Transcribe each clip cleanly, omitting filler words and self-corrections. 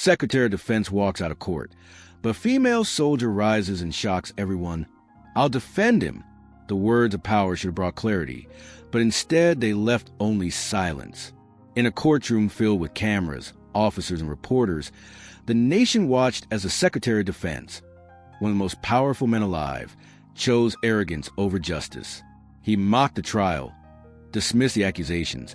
Secretary of Defense walks out of court, but a female soldier rises and shocks everyone. "I'll defend him." The words of power should have brought clarity, but instead they left only silence. In a courtroom filled with cameras, officers, and reporters, the nation watched as the Secretary of Defense, one of the most powerful men alive, chose arrogance over justice. He mocked the trial, dismissed the accusations,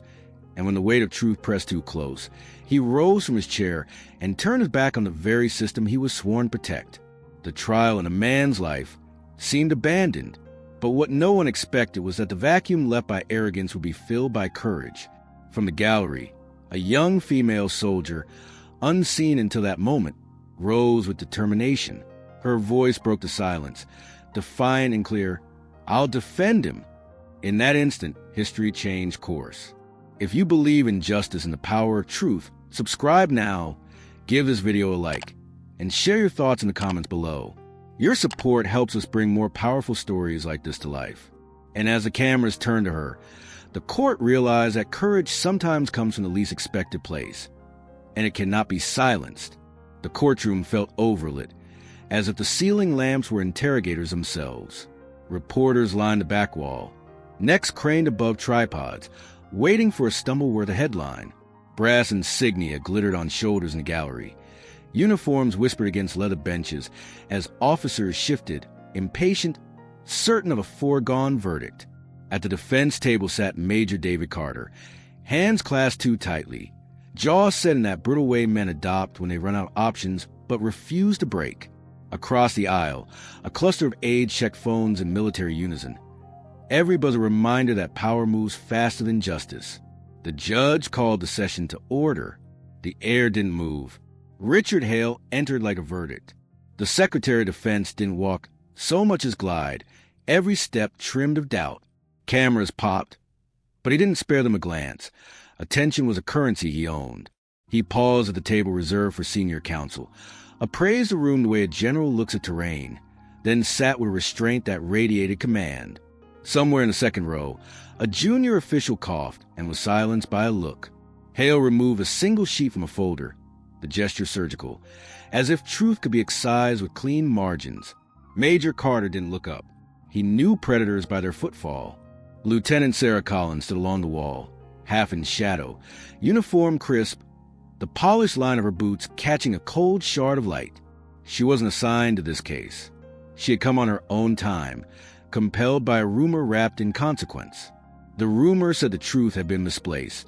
and when the weight of truth pressed too close, he rose from his chair and turned his back on the very system he was sworn to protect. The trial in a man's life seemed abandoned, but what no one expected was that the vacuum left by arrogance would be filled by courage. From the gallery, a young female soldier, unseen until that moment, rose with determination. Her voice broke the silence, defiant and clear. "I'll defend him." In that instant, history changed course. If you believe in justice and the power of truth, subscribe now, give this video a like, and share your thoughts in the comments below. Your support helps us bring more powerful stories like this to life. And as the cameras turned to her, the court realized that courage sometimes comes from the least expected place, and it cannot be silenced. The courtroom felt overlit, as if the ceiling lamps were interrogators themselves. Reporters lined the back wall, necks craned above tripods, waiting for a stumble-worthy headline. Brass insignia glittered on shoulders in the gallery. Uniforms whispered against leather benches as officers shifted, impatient, certain of a foregone verdict. At the defense table sat Major David Carter, hands clasped too tightly, jaw set in that brutal way men adopt when they run out of options but refuse to break. Across the aisle, a cluster of aides checked phones in military unison. Every buzz a reminder that power moves faster than justice. The judge called the session to order. The air didn't move. Richard Hale entered like a verdict. The Secretary of Defense didn't walk so much as glide, every step trimmed of doubt. Cameras popped, but he didn't spare them a glance. Attention was a currency he owned. He paused at the table reserved for senior counsel, appraised the room the way a general looks at terrain, then sat with restraint that radiated command. Somewhere in the second row, a junior official coughed and was silenced by a look. Hale removed a single sheet from a folder, the gesture surgical, as if truth could be excised with clean margins. Major Carter didn't look up. He knew predators by their footfall. Lieutenant Sarah Collins stood along the wall, half in shadow, uniform crisp, the polished line of her boots catching a cold shard of light. She wasn't assigned to this case. She had come on her own time, compelled by a rumor wrapped in consequence. The rumor said the truth had been misplaced.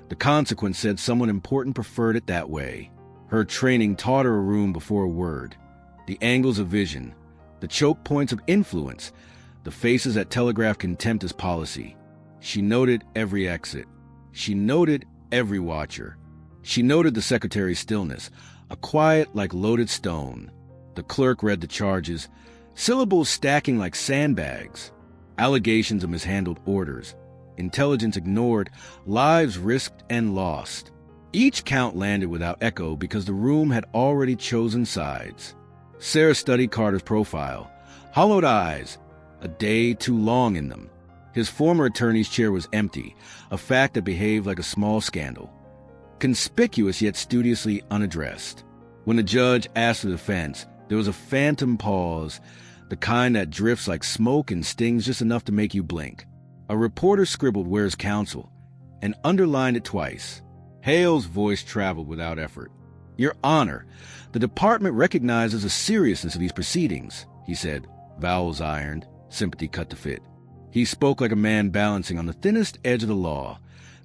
The consequence said someone important preferred it that way. Her training taught her a room before a word, the angles of vision, the choke points of influence, the faces that telegraphed contempt as policy. She noted every exit. She noted every watcher. She noted the secretary's stillness, a quiet like loaded stone. The clerk read the charges, syllables stacking like sandbags, allegations of mishandled orders, intelligence ignored, lives risked and lost. Each count landed without echo because the room had already chosen sides. Sarah studied Carter's profile, hollowed eyes, a day too long in them. His former attorney's chair was empty, a fact that behaved like a small scandal, conspicuous yet studiously unaddressed. When the judge asked the defense, there was a phantom pause, the kind that drifts like smoke and stings just enough to make you blink. A reporter scribbled "Where's counsel?" and underlined it twice. Hale's voice traveled without effort. "Your Honor, the department recognizes the seriousness of these proceedings," he said, vowels ironed, sympathy cut to fit. He spoke like a man balancing on the thinnest edge of the law,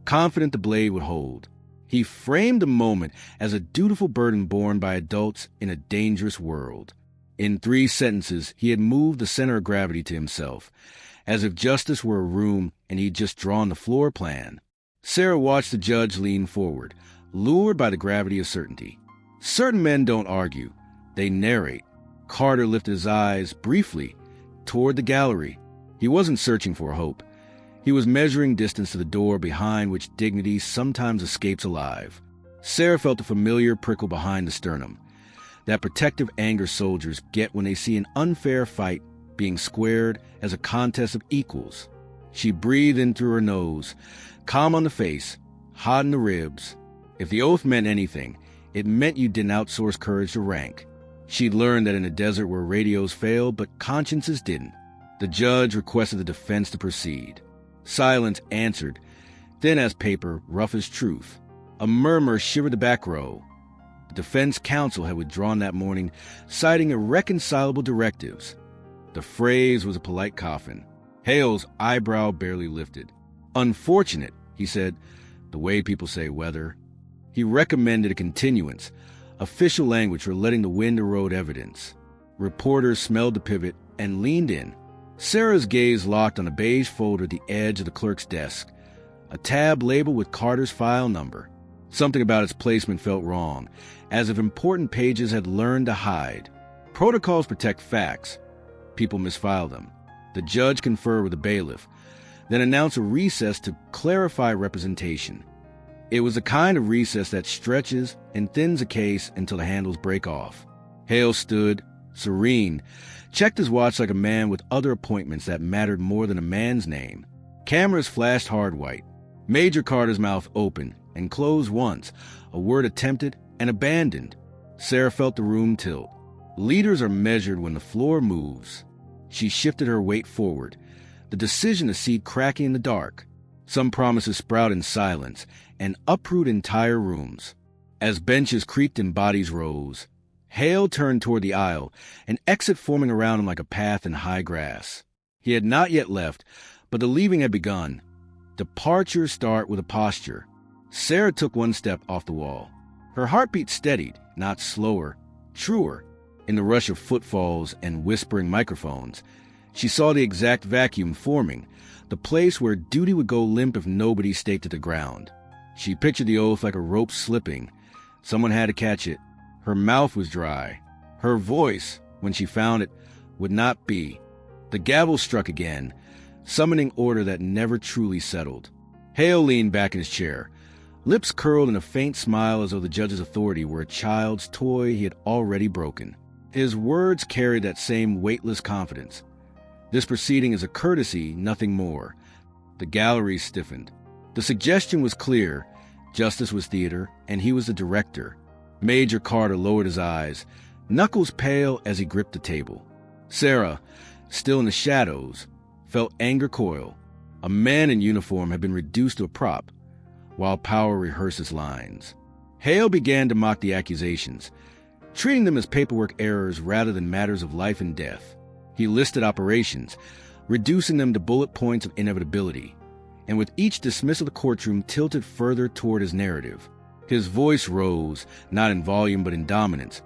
confident the blade would hold. He framed the moment as a dutiful burden borne by adults in a dangerous world. In 3 sentences, he had moved the center of gravity to himself, as if justice were a room and he'd just drawn the floor plan. Sarah watched the judge lean forward, lured by the gravity of certainty. Certain men don't argue, they narrate. Carter lifted his eyes, briefly, toward the gallery. He wasn't searching for hope. He was measuring distance to the door behind which dignity sometimes escapes alive. Sarah felt the familiar prickle behind the sternum, that protective anger soldiers get when they see an unfair fight being squared as a contest of equals. She breathed in through her nose, calm on the face, hot in the ribs. If the oath meant anything, It meant you didn't outsource courage to rank. She'd learned that in a desert where radios failed, but consciences didn't. The judge requested the defense to proceed. Silence answered, thin as paper, rough as truth. A murmur shivered the back row. The defense counsel had withdrawn that morning, citing irreconcilable directives. The phrase was a polite coffin. Hale's eyebrow barely lifted. Unfortunate, he said, the way people say weather. He recommended a continuance, official language for letting the wind erode evidence. Reporters smelled the pivot and leaned in. Sarah's gaze locked on a beige folder at the edge of the clerk's desk, a tab labeled with Carter's file number. Something about its placement felt wrong, as if important pages had learned to hide. Protocols protect facts. People misfile them. The judge conferred with the bailiff, then announced a recess to clarify representation. It was the kind of recess that stretches and thins a case until the handles break off. Hale stood, serene, checked his watch like a man with other appointments that mattered more than a man's name. Cameras flashed hard white. Major Carter's mouth opened and closed once, a word attempted and abandoned. Sarah felt the room tilt. Leaders are measured when the floor moves. She shifted her weight forward, the decision to seed cracking in the dark. Some promises sprout in silence and uproot entire rooms. As benches creaked and bodies rose, Hale turned toward the aisle, an exit forming around him like a path in high grass. He had not yet left, but the leaving had begun. Departures start with a posture. Sarah took one step off the wall. Her heartbeat steadied, not slower, truer. In the rush of footfalls and whispering microphones, she saw the exact vacuum forming, the place where duty would go limp if nobody staked it to the ground. She pictured the oath like a rope slipping. Someone had to catch it. Her mouth was dry. Her voice, when she found it, would not be. The gavel struck again, summoning order that never truly settled. Hale leaned back in his chair, lips curled in a faint smile as though the judge's authority were a child's toy he had already broken. His words carried that same weightless confidence. This proceeding is a courtesy, nothing more. The gallery stiffened. The suggestion was clear. Justice was theater, and he was the director. Major Carter lowered his eyes, knuckles pale as he gripped the table. Sarah, still in the shadows, felt anger coil. A man in uniform had been reduced to a prop, while power rehearsed its lines. Hale began to mock the accusations, treating them as paperwork errors rather than matters of life and death. He listed operations, reducing them to bullet points of inevitability, and with each dismissal the courtroom tilted further toward his narrative. His voice rose, not in volume but in dominance,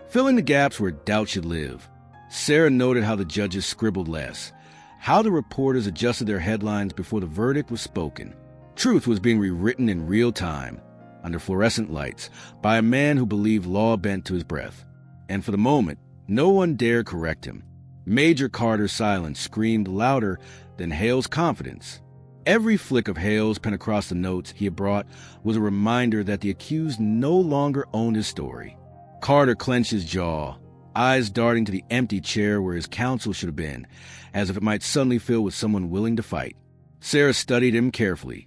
filling the gaps where doubt should live. Sarah noted how the judges scribbled less, how the reporters adjusted their headlines before the verdict was spoken. Truth was being rewritten in real time, under fluorescent lights, by a man who believed law bent to his breath. And for the moment, no one dared correct him. Major Carter's silence screamed louder than Hale's confidence. Every flick of Hale's pen across the notes he had brought was a reminder that the accused no longer owned his story. Carter clenched his jaw, eyes darting to the empty chair where his counsel should have been, as if it might suddenly fill with someone willing to fight. Sarah studied him carefully.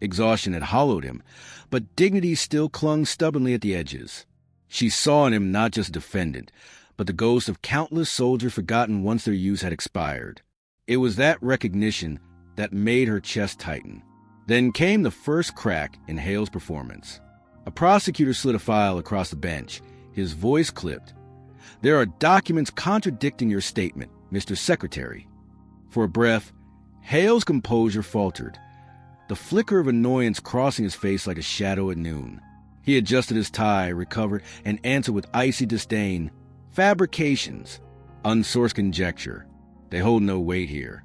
Exhaustion had hollowed him, but dignity still clung stubbornly at the edges. She saw in him not just a defendant, but the ghost of countless soldiers forgotten once their use had expired. It was that recognition that made her chest tighten. Then came the first crack in Hale's performance. A prosecutor slid a file across the bench, his voice clipped. "There are documents contradicting your statement, Mr. Secretary." For a breath, Hale's composure faltered, the flicker of annoyance crossing his face like a shadow at noon. He adjusted his tie, recovered, and answered with icy disdain, "Fabrications. Unsourced conjecture. They hold no weight here."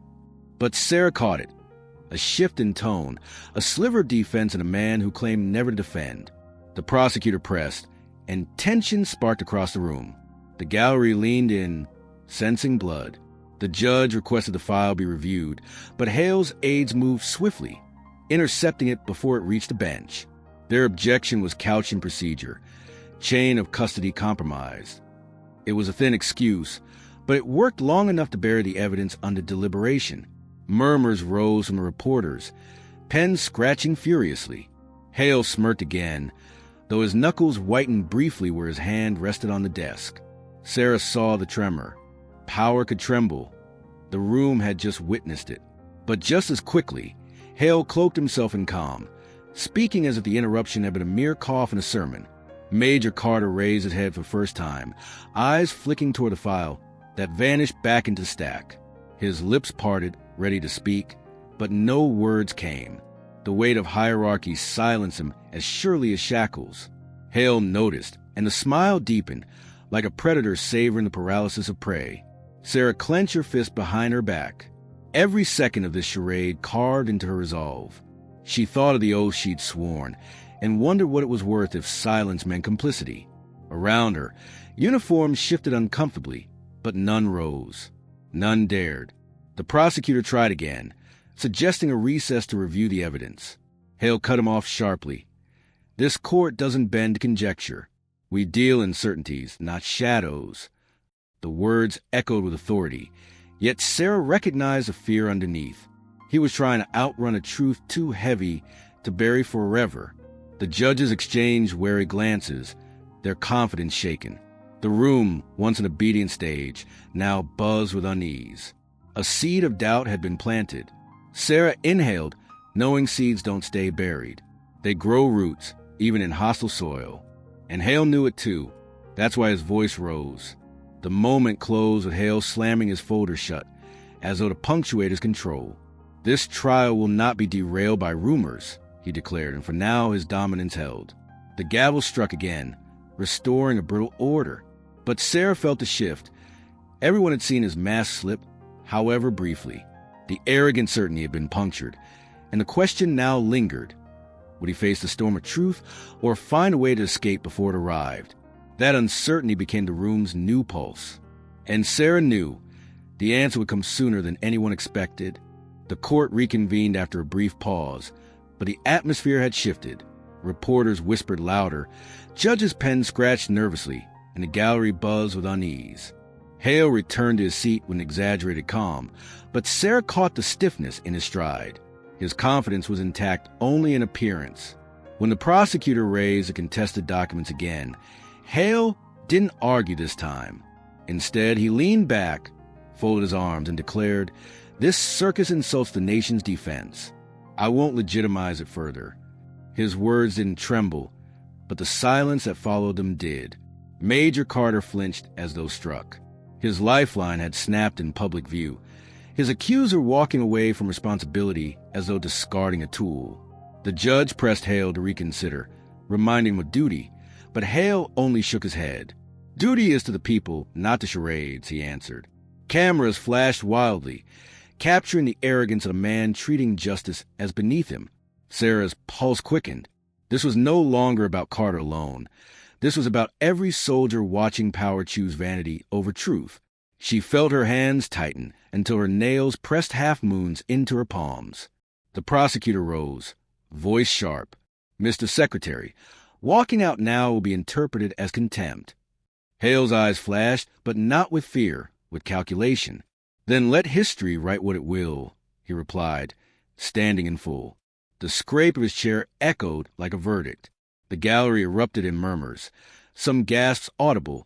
But Sarah caught it. A shift in tone, a sliver of defense in a man who claimed never to defend. The prosecutor pressed, and tension sparked across the room. The gallery leaned in, sensing blood. The judge requested the file be reviewed, but Hale's aides moved swiftly, intercepting it before it reached the bench. Their objection was couched in procedure, chain of custody compromised. It was a thin excuse, but it worked long enough to bury the evidence under deliberation. Murmurs rose from the reporters, pens scratching furiously. Hale smirked again, though his knuckles whitened briefly where his hand rested on the desk. Sarah saw the tremor. Power could tremble. The room had just witnessed it. But just as quickly, Hale cloaked himself in calm, speaking as if the interruption had been a mere cough in a sermon. Major Carter raised his head for the first time, eyes flicking toward the file that vanished back into the stack. His lips parted, ready to speak, but no words came. The weight of hierarchy silenced him as surely as shackles. Hale noticed, and the smile deepened, like a predator savoring the paralysis of prey. Sarah clenched her fist behind her back. Every second of this charade carved into her resolve. She thought of the oath she'd sworn, and wondered what it was worth if silence meant complicity. Around her, uniforms shifted uncomfortably, but none rose. None dared. The prosecutor tried again, suggesting a recess to review the evidence. Hale cut him off sharply. This court doesn't bend to conjecture. We deal in certainties, not shadows. The words echoed with authority, yet Sarah recognized the fear underneath. He was trying to outrun a truth too heavy to bury forever. The judges exchanged wary glances, their confidence shaken. The room, once an obedient stage, now buzzed with unease. A seed of doubt had been planted. Sarah inhaled, knowing seeds don't stay buried. They grow roots, even in hostile soil. And Hale knew it too. That's why his voice rose. The moment closed with Hale slamming his folder shut, as though to punctuate his control. This trial will not be derailed by rumors, he declared, and for now his dominance held. The gavel struck again, restoring a brittle order. But Sarah felt the shift. Everyone had seen his mask slip, however briefly. The arrogant certainty had been punctured, and the question now lingered. Would he face the storm of truth, or find a way to escape before it arrived? That uncertainty became the room's new pulse. And Sarah knew the answer would come sooner than anyone expected. The court reconvened after a brief pause, but the atmosphere had shifted. Reporters whispered louder, judges' pens scratched nervously, and the gallery buzzed with unease. Hale returned to his seat with an exaggerated calm, but Sarah caught the stiffness in his stride. His confidence was intact only in appearance. When the prosecutor raised the contested documents again, Hale didn't argue this time. Instead, he leaned back, folded his arms, and declared, "This circus insults the nation's defense. I won't legitimize it further." His words didn't tremble, but the silence that followed them did. Major Carter flinched as though struck. His lifeline had snapped in public view, his accuser walking away from responsibility as though discarding a tool. The judge pressed Hale to reconsider, reminding him of duty, but Hale only shook his head. "Duty is to the people, not to charades," he answered. Cameras flashed wildly, capturing the arrogance of a man treating justice as beneath him. Sarah's pulse quickened. This was no longer about Carter alone. This was about every soldier watching power choose vanity over truth. She felt her hands tighten until her nails pressed half-moons into her palms. The prosecutor rose, voice sharp. "Mr. Secretary, walking out now will be interpreted as contempt." Hale's eyes flashed, but not with fear, with calculation. "Then let history write what it will," he replied, standing in full. The scrape of his chair echoed like a verdict. The gallery erupted in murmurs, some gasps audible,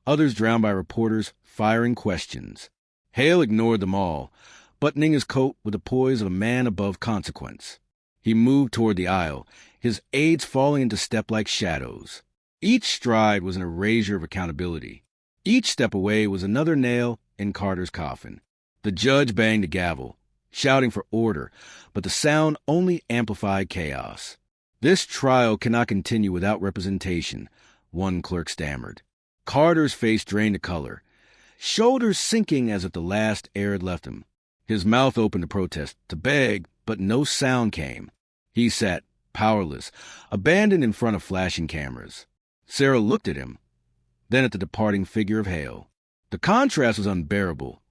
others drowned by reporters firing questions. Hale ignored them all, buttoning his coat with the poise of a man above consequence. He moved toward the aisle, his aides falling into step like shadows. Each stride was an erasure of accountability. Each step away was another nail in Carter's coffin. The judge banged the gavel, shouting for order, but the sound only amplified chaos. "This trial cannot continue without representation," one clerk stammered. Carter's face drained the color, shoulders sinking as if the last air had left him. His mouth opened to protest, to beg, but no sound came. He sat, powerless, abandoned in front of flashing cameras. Sarah looked at him, then at the departing figure of Hale. The contrast was unbearable.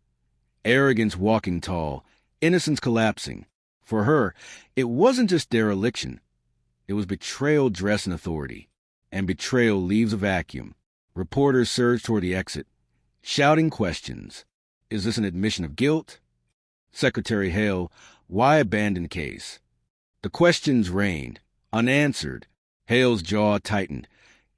Arrogance walking tall, innocence collapsing. For her, it wasn't just dereliction. It was betrayal dressed in authority. And betrayal leaves a vacuum. Reporters surged toward the exit, shouting questions. Is this an admission of guilt? Secretary Hale, why abandon the case? The questions rained, unanswered. Hale's jaw tightened,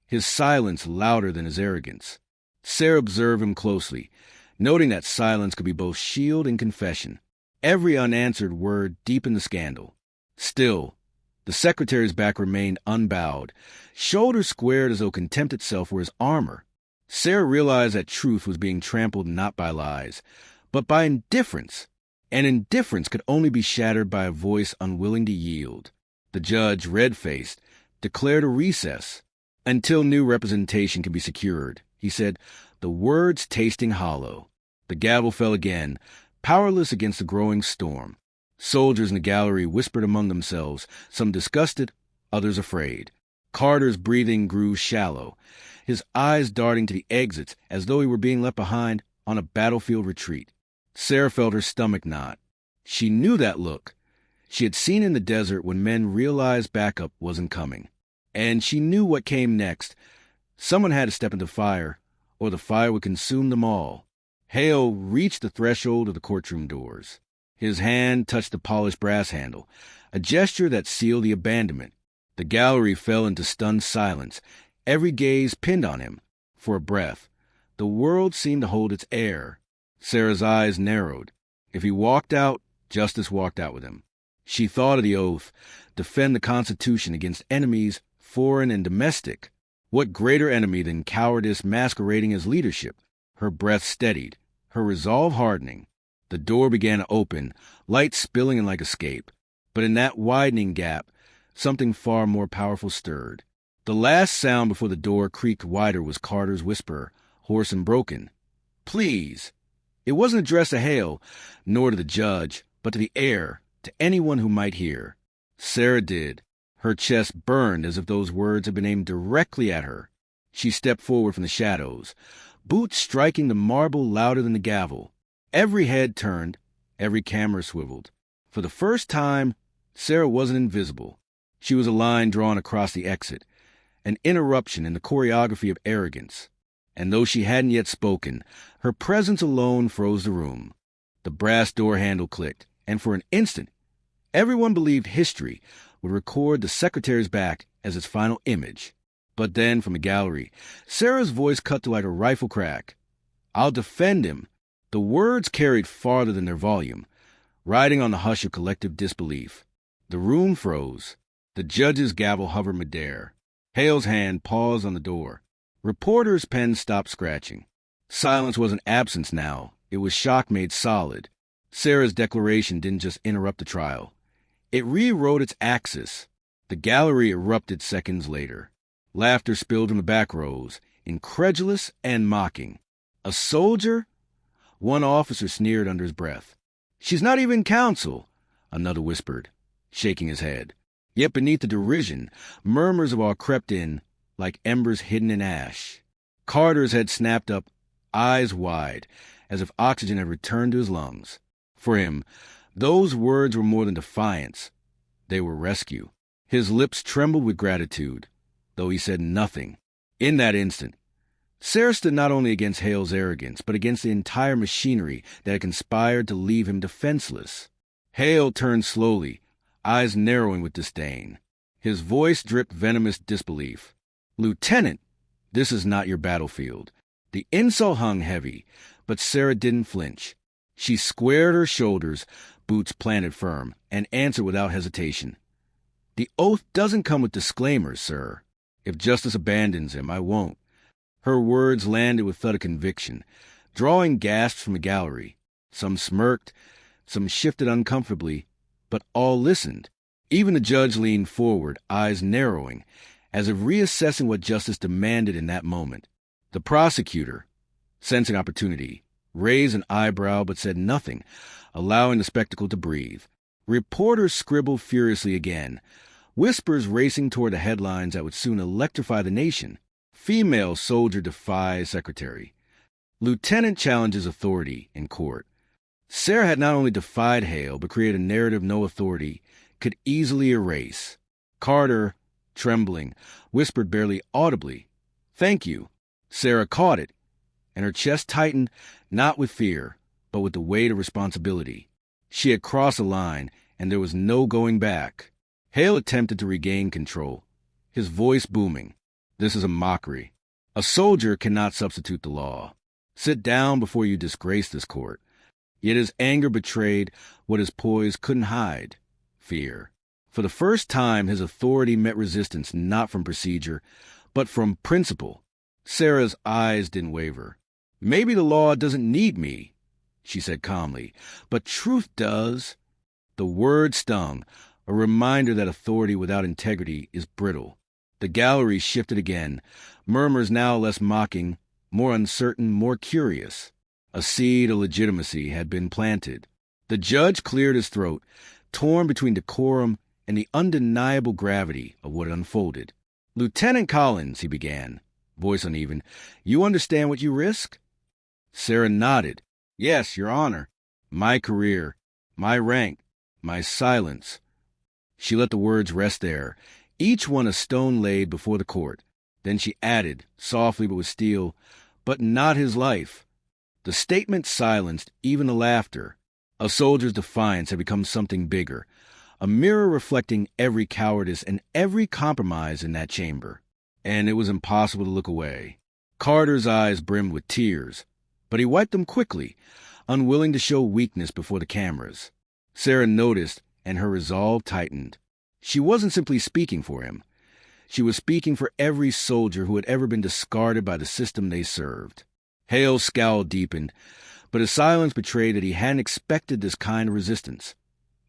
his silence louder than his arrogance. Sarah observed him closely, noting that silence could be both shield and confession. Every unanswered word deepened the scandal. Still, the secretary's back remained unbowed, shoulders squared as though contempt itself were his armor. Sarah realized that truth was being trampled not by lies, but by indifference, and indifference could only be shattered by a voice unwilling to yield. The judge, red-faced, declared a recess until new representation can be secured. He said, the words tasting hollow. The gavel fell again, powerless against the growing storm. Soldiers in the gallery whispered among themselves, some disgusted, others afraid. Carter's breathing grew shallow, his eyes darting to the exits as though he were being left behind on a battlefield retreat. Sarah felt her stomach knot. She knew that look. She had seen in the desert when men realized backup wasn't coming. And she knew what came next. Someone had to step into fire, or the fire would consume them all. Hale reached the threshold of the courtroom doors. His hand touched the polished brass handle, a gesture that sealed the abandonment. The gallery fell into stunned silence, every gaze pinned on him. For a breath, the world seemed to hold its air. Sarah's eyes narrowed. If he walked out, justice walked out with him. She thought of the oath, defend the Constitution against enemies, foreign and domestic. What greater enemy than cowardice masquerading as leadership? Her breath steadied, her resolve hardening. The door began to open, light spilling in like escape. But in that widening gap, something far more powerful stirred. The last sound before the door creaked wider was Carter's whisper, hoarse and broken. Please. It wasn't addressed to Hale, nor to the judge, but to the air, to anyone who might hear. Sarah did. Her chest burned as if those words had been aimed directly at her. She stepped forward from the shadows, boots striking the marble louder than the gavel. Every head turned, every camera swiveled. For the first time, Sarah wasn't invisible. She was a line drawn across the exit, an interruption in the choreography of arrogance. And though she hadn't yet spoken, her presence alone froze the room. The brass door handle clicked, and for an instant, everyone believed history would record the secretary's back as its final image. But then, from the gallery, Sarah's voice cut to like a rifle crack. I'll defend him. The words carried farther than their volume, riding on the hush of collective disbelief. The room froze. The judge's gavel hovered midair. Hale's hand paused on the door. Reporters' pens stopped scratching. Silence wasn't absence now. It was shock made solid. Sarah's declaration didn't just interrupt the trial. It rewrote its axis. The gallery erupted seconds later. Laughter spilled from the back rows, incredulous and mocking. A soldier? One officer sneered under his breath. She's not even counsel, another whispered, shaking his head. Yet beneath the derision, murmurs of awe crept in, like embers hidden in ash. Carter's head snapped up, eyes wide, as if oxygen had returned to his lungs. For him, those words were more than defiance. They were rescue. His lips trembled with gratitude, though he said nothing. In that instant, Sarah stood not only against Hale's arrogance, but against the entire machinery that had conspired to leave him defenseless. Hale turned slowly, eyes narrowing with disdain. His voice dripped venomous disbelief. Lieutenant, this is not your battlefield. The insult hung heavy, but Sarah didn't flinch. She squared her shoulders, boots planted firm, and answered without hesitation. The oath doesn't come with disclaimers, sir. If justice abandons him, I won't. Her words landed with thud of conviction, drawing gasps from the gallery. Some smirked, some shifted uncomfortably, but all listened. Even the judge leaned forward, eyes narrowing, as if reassessing what justice demanded in that moment. The prosecutor, sensing opportunity, raised an eyebrow but said nothing, allowing the spectacle to breathe. Reporters scribbled furiously again, whispers racing toward the headlines that would soon electrify the nation. Female soldier defies secretary. Lieutenant challenges authority in court. Sarah had not only defied Hale, but created a narrative no authority could easily erase. Carter, trembling, whispered barely audibly, "Thank you." Sarah caught it, and her chest tightened, not with fear, but with the weight of responsibility. She had crossed a line, and there was no going back. Hale attempted to regain control. his voice booming. This is a mockery. A soldier cannot substitute the law. Sit down before you disgrace this court. Yet his anger betrayed what his poise couldn't hide: fear. For the first time, his authority met resistance not from procedure, but from principle. Sarah's eyes didn't waver. "Maybe the law doesn't need me," she said calmly, "but truth does." The word stung, a reminder that authority without integrity is brittle. The gallery shifted again, murmurs now less mocking, more uncertain, more curious. A seed of legitimacy had been planted. The judge cleared his throat, torn between decorum and the undeniable gravity of what unfolded. "Lieutenant Collins," he began, voice uneven, "you understand what you risk?" Sarah nodded. "Yes, Your Honor. My career, my rank, my silence." She let the words rest there, each one a stone laid before the court. Then she added, softly but with steel, "But not his life." The statement silenced even the laughter. A soldier's defiance had become something bigger, a mirror reflecting every cowardice and every compromise in that chamber. And it was impossible to look away. Carter's eyes brimmed with tears, but he wiped them quickly, unwilling to show weakness before the cameras. Sarah noticed, and her resolve tightened. She wasn't simply speaking for him. She was speaking for every soldier who had ever been discarded by the system they served. Hale's scowl deepened, but his silence betrayed that he hadn't expected this kind of resistance.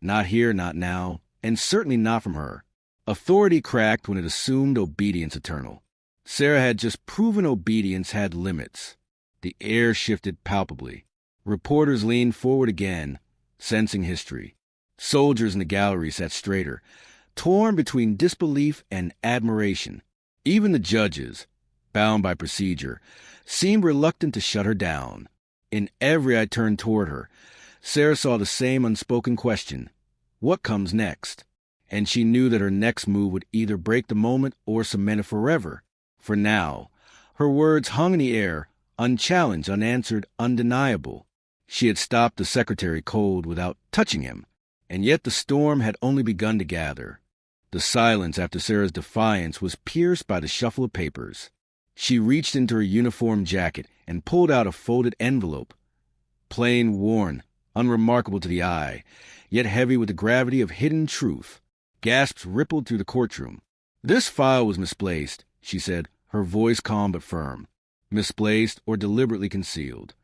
Not here, not now, and certainly not from her. Authority cracked when it assumed obedience eternal. Sarah had just proven obedience had limits. The air shifted palpably. Reporters leaned forward again, sensing history. Soldiers in the gallery sat straighter, torn between disbelief and admiration. Even the judges, bound by procedure, seemed reluctant to shut her down. In every eye turned toward her, Sarah saw the same unspoken question: what comes next? And she knew that her next move would either break the moment or cement it forever. For now, her words hung in the air, unchallenged, unanswered, undeniable. She had stopped the secretary cold without touching him, and yet the storm had only begun to gather. The silence after Sarah's defiance was pierced by the shuffle of papers. She reached into her uniform jacket and pulled out a folded envelope. Plain, worn, unremarkable to the eye, yet heavy with the gravity of hidden truth. Gasps rippled through the courtroom. "This file was misplaced," she said, her voice calm but firm. Misplaced or deliberately concealed.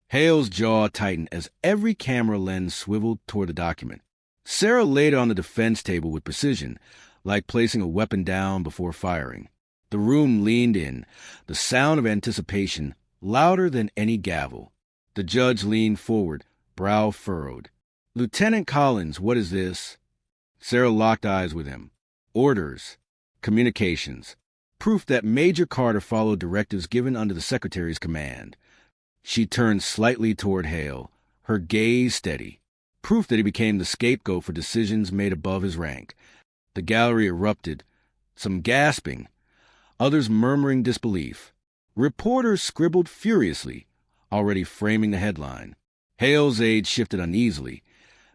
Hale's jaw tightened as every camera lens swiveled toward the document. Sarah laid it on the defense table with precision, like placing a weapon down before firing. The room leaned in, the sound of anticipation louder than any gavel. The judge leaned forward, brow furrowed. "Lieutenant Collins, what is this?" Sarah locked eyes with him. "Orders. Communications. Proof that Major Carter followed directives given under the Secretary's command." She turned slightly toward Hale, her gaze steady. Proof that he became the scapegoat for decisions made above his rank. The gallery erupted, some gasping, others murmuring disbelief. Reporters scribbled furiously, already framing the headline. Hale's aides shifted uneasily,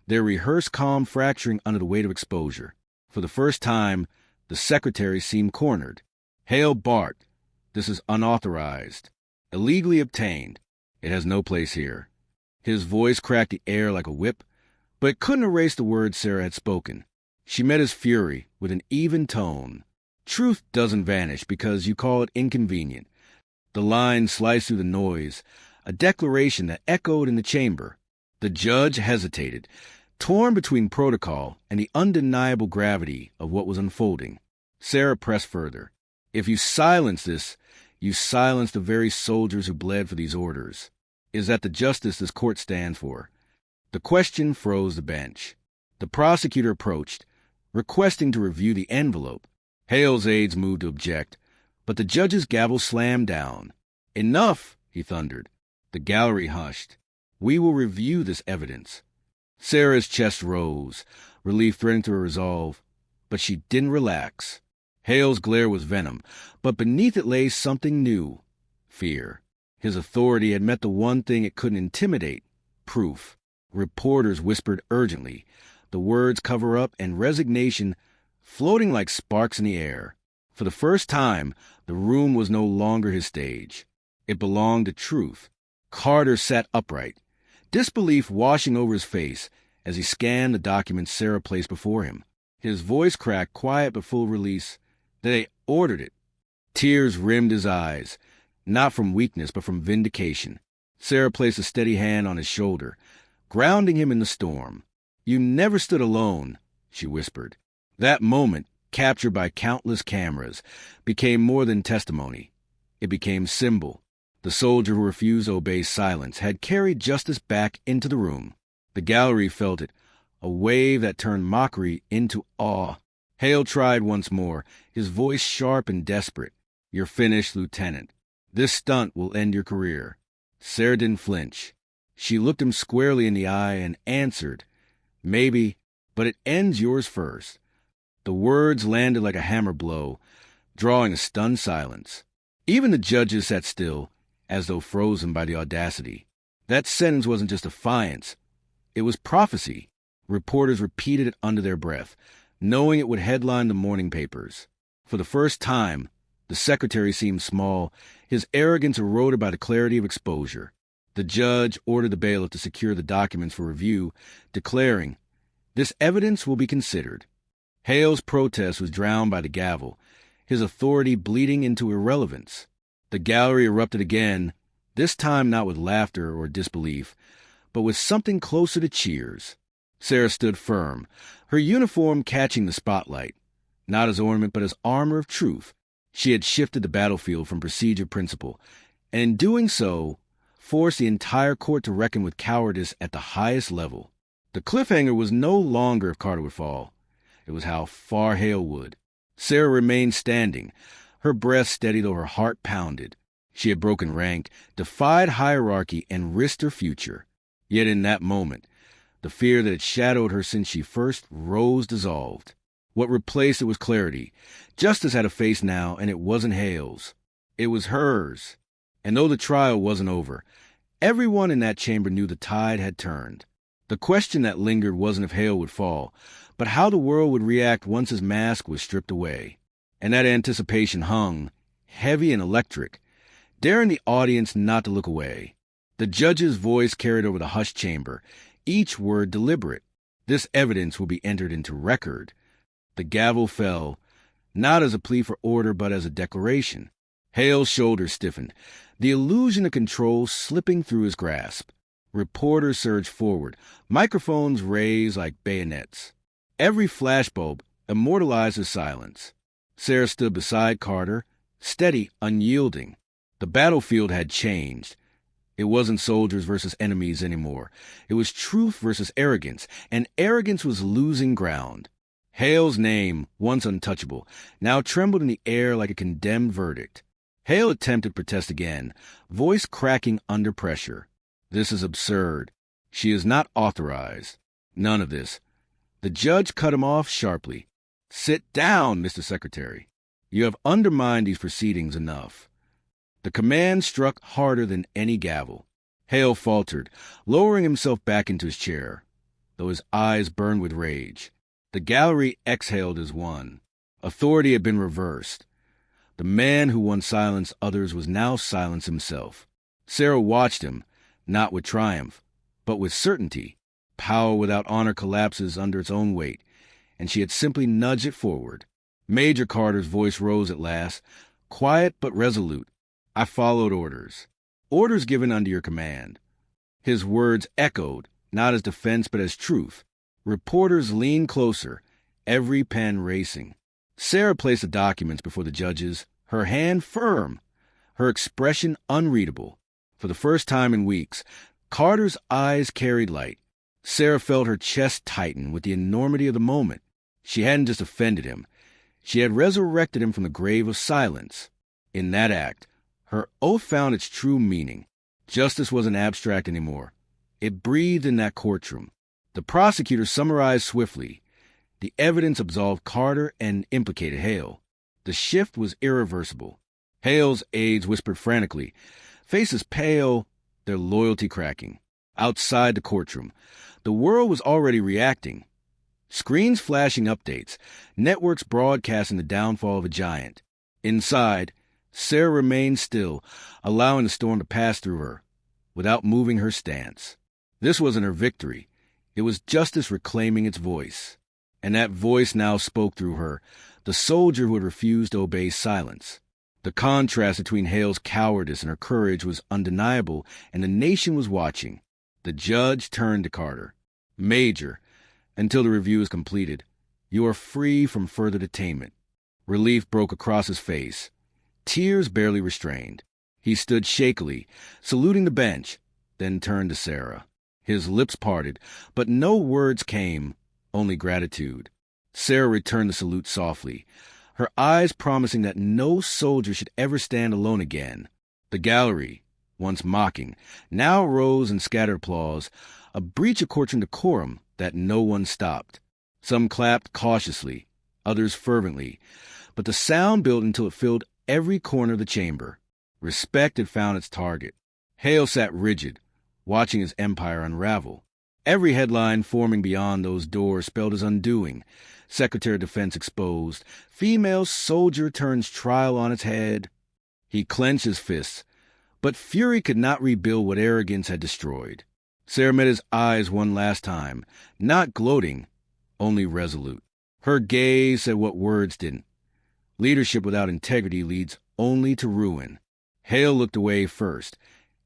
their rehearsed calm fracturing under the weight of exposure. For the first time, the secretary seemed cornered. Hale barked, "This is unauthorized, illegally obtained. It has no place here." His voice cracked the air like a whip, but it couldn't erase the words Sarah had spoken. She met his fury with an even tone. "Truth doesn't vanish because you call it inconvenient." The line sliced through the noise, a declaration that echoed in the chamber. The judge hesitated, torn between protocol and the undeniable gravity of what was unfolding. Sarah pressed further. "If you silence this, you silence the very soldiers who bled for these orders. Is that the justice this court stands for?" The question froze the bench. The prosecutor approached, requesting to review the envelope. Hale's aides moved to object, but the judge's gavel slammed down. "Enough," he thundered. The gallery hushed. "We will review this evidence." Sarah's chest rose, relief threading through her resolve, but she didn't relax. Hale's glare was venom, but beneath it lay something new: fear. His authority had met the one thing it couldn't intimidate: proof. Reporters whispered urgently, the words cover up and resignation floating like sparks in the air. For the first time, the room was no longer his stage. It belonged to truth. Carter sat upright, disbelief washing over his face as he scanned the documents Sarah placed before him. His voice cracked, quiet but full release. They ordered it. Tears rimmed his eyes, not from weakness but from vindication. Sarah placed a steady hand on his shoulder, grounding him in the storm. "You never stood alone," she whispered. That moment, captured by countless cameras, became more than testimony. It became symbol. The soldier who refused to obey silence had carried justice back into the room. The gallery felt it, a wave that turned mockery into awe. Hale tried once more, his voice sharp and desperate. "You're finished, Lieutenant. This stunt will end your career." Sarah didn't flinch. She looked him squarely in the eye and answered, "Maybe, but it ends yours first." The words landed like a hammer blow, drawing a stunned silence. Even the judges sat still, as though frozen by the audacity. That sentence wasn't just defiance. It was prophecy. Reporters repeated it under their breath, knowing it would headline the morning papers. For the first time, the secretary seemed small, his arrogance eroded by the clarity of exposure. The judge ordered the bailiff to secure the documents for review, declaring, "This evidence will be considered." Hale's protest was drowned by the gavel, his authority bleeding into irrelevance. The gallery erupted again, this time not with laughter or disbelief, but with something closer to cheers. Sarah stood firm, her uniform catching the spotlight, not as ornament but as armor of truth. She had shifted the battlefield from procedure principle, and in doing so, forced the entire court to reckon with cowardice at the highest level. The cliffhanger was no longer if Carter would fall. It was how far Hale would. Sarah remained standing, her breath steady though her heart pounded. She had broken rank, defied hierarchy, and risked her future. Yet in that moment, the fear that had shadowed her since she first rose dissolved. What replaced it was clarity. Justice had a face now, and it wasn't Hale's. It was hers. And though the trial wasn't over, everyone in that chamber knew the tide had turned. The question that lingered wasn't if Hale would fall, but how the world would react once his mask was stripped away. And that anticipation hung, heavy and electric, daring the audience not to look away. The judge's voice carried over the hushed chamber, each word deliberate. This evidence will be entered into record. The gavel fell, not as a plea for order but as a declaration. Hale's shoulders stiffened, the illusion of control slipping through his grasp. Reporters surged forward, microphones raised like bayonets. Every flashbulb immortalized his silence. Sarah stood beside Carter, steady, unyielding. The battlefield had changed. It wasn't soldiers versus enemies anymore. It was truth versus arrogance, and arrogance was losing ground. Hale's name, once untouchable, now trembled in the air like a condemned verdict. Hale attempted to protest again, voice cracking under pressure. "This is absurd. She is not authorized. None of this." The judge cut him off sharply. "Sit down, Mr. Secretary. You have undermined these proceedings enough." The command struck harder than any gavel. Hale faltered, lowering himself back into his chair, though his eyes burned with rage. The gallery exhaled as one. Authority had been reversed. The man who once silenced others was now silenced himself. Sarah watched him, not with triumph, but with certainty. Power without honor collapses under its own weight, and she had simply nudged it forward. Major Carter's voice rose at last, quiet but resolute. "I followed orders. Orders given under your command." His words echoed, not as defense but as truth. Reporters leaned closer, every pen racing. Sarah placed the documents before the judges, her hand firm, her expression unreadable. For the first time in weeks, Carter's eyes carried light. Sarah felt her chest tighten with the enormity of the moment. She hadn't just offended him. She had resurrected him from the grave of silence. In that act, her oath found its true meaning. Justice wasn't abstract anymore. It breathed in that courtroom. The prosecutor summarized swiftly. The evidence absolved Carter and implicated Hale. The shift was irreversible. Hale's aides whispered frantically, faces pale, their loyalty cracking. Outside the courtroom, the world was already reacting. Screens flashing updates, networks broadcasting the downfall of a giant. Inside, Sarah remained still, allowing the storm to pass through her, without moving her stance. This wasn't her victory. It was justice reclaiming its voice. And that voice now spoke through her, the soldier who had refused to obey silence. The contrast between Hale's cowardice and her courage was undeniable, and the nation was watching. The judge turned to Carter. "Major, until the review is completed, you are free from further detainment." Relief broke across his face, tears barely restrained. He stood shakily, saluting the bench, then turned to Sarah. His lips parted, but no words came, only gratitude. Sarah returned the salute softly, her eyes promising that no soldier should ever stand alone again. The gallery, once mocking, now rose in scattered applause, a breach of courtroom decorum that no one stopped. Some clapped cautiously, others fervently, but the sound built until it filled every corner of the chamber. Respect had found its target. Hale sat rigid, watching his empire unravel. Every headline forming beyond those doors spelled his undoing. Secretary of Defense exposed. Female soldier turns trial on its head. He clenched his fists, but fury could not rebuild what arrogance had destroyed. Sarah met his eyes one last time, not gloating, only resolute. Her gaze said what words didn't. Leadership without integrity leads only to ruin. Hale looked away first,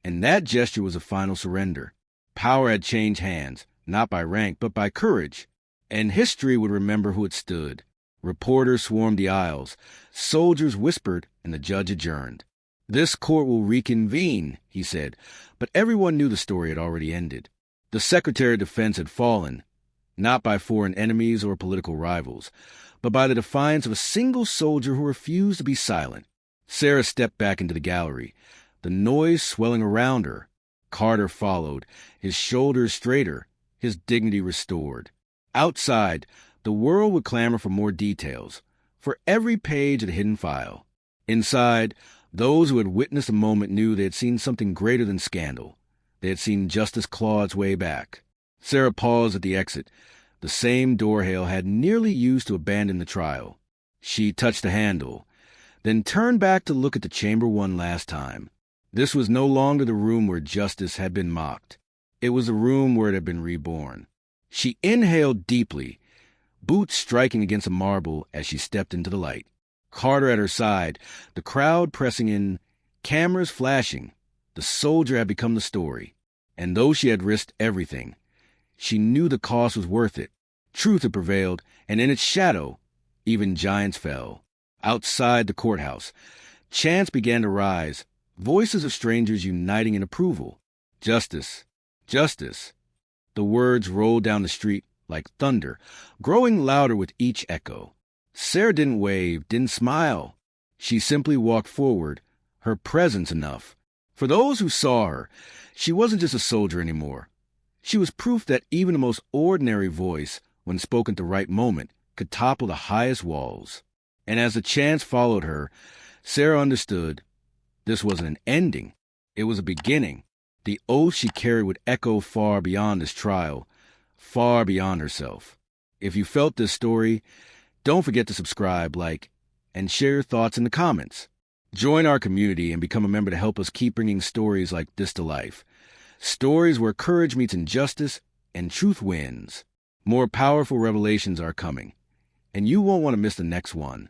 and that gesture was a final surrender. Power had changed hands, not by rank, but by courage, and history would remember who it stood. Reporters swarmed the aisles, soldiers whispered, and the judge adjourned. "This court will reconvene," he said, but everyone knew the story had already ended. The Secretary of Defense had fallen, not by foreign enemies or political rivals, but by the defiance of a single soldier who refused to be silent. Sarah stepped back into the gallery, the noise swelling around her. Carter followed, his shoulders straighter, his dignity restored. Outside, the world would clamor for more details, for every page of the hidden file. Inside, those who had witnessed the moment knew they had seen something greater than scandal. They had seen justice claw its way back. Sarah paused at the exit, the same door Hale had nearly used to abandon the trial. She touched the handle, then turned back to look at the chamber one last time. This was no longer the room where justice had been mocked. It was the room where it had been reborn. She inhaled deeply, boots striking against a marble as she stepped into the light. Carter at her side, the crowd pressing in, cameras flashing. The soldier had become the story. And though she had risked everything, she knew the cost was worth it. Truth had prevailed, and in its shadow, even giants fell. Outside the courthouse, chants began to rise, voices of strangers uniting in approval. Justice, justice. The words rolled down the street like thunder, growing louder with each echo. Sarah didn't wave, didn't smile. She simply walked forward, her presence enough. For those who saw her, she wasn't just a soldier anymore. She was proof that even the most ordinary voice, when spoken at the right moment, could topple the highest walls. And as the chants followed her, Sarah understood this wasn't an ending. It was a beginning. The oath she carried would echo far beyond this trial, far beyond herself. If you felt this story, don't forget to subscribe, like, and share your thoughts in the comments. Join our community and become a member to help us keep bringing stories like this to life. Stories where courage meets injustice and truth wins. More powerful revelations are coming, and you won't want to miss the next one.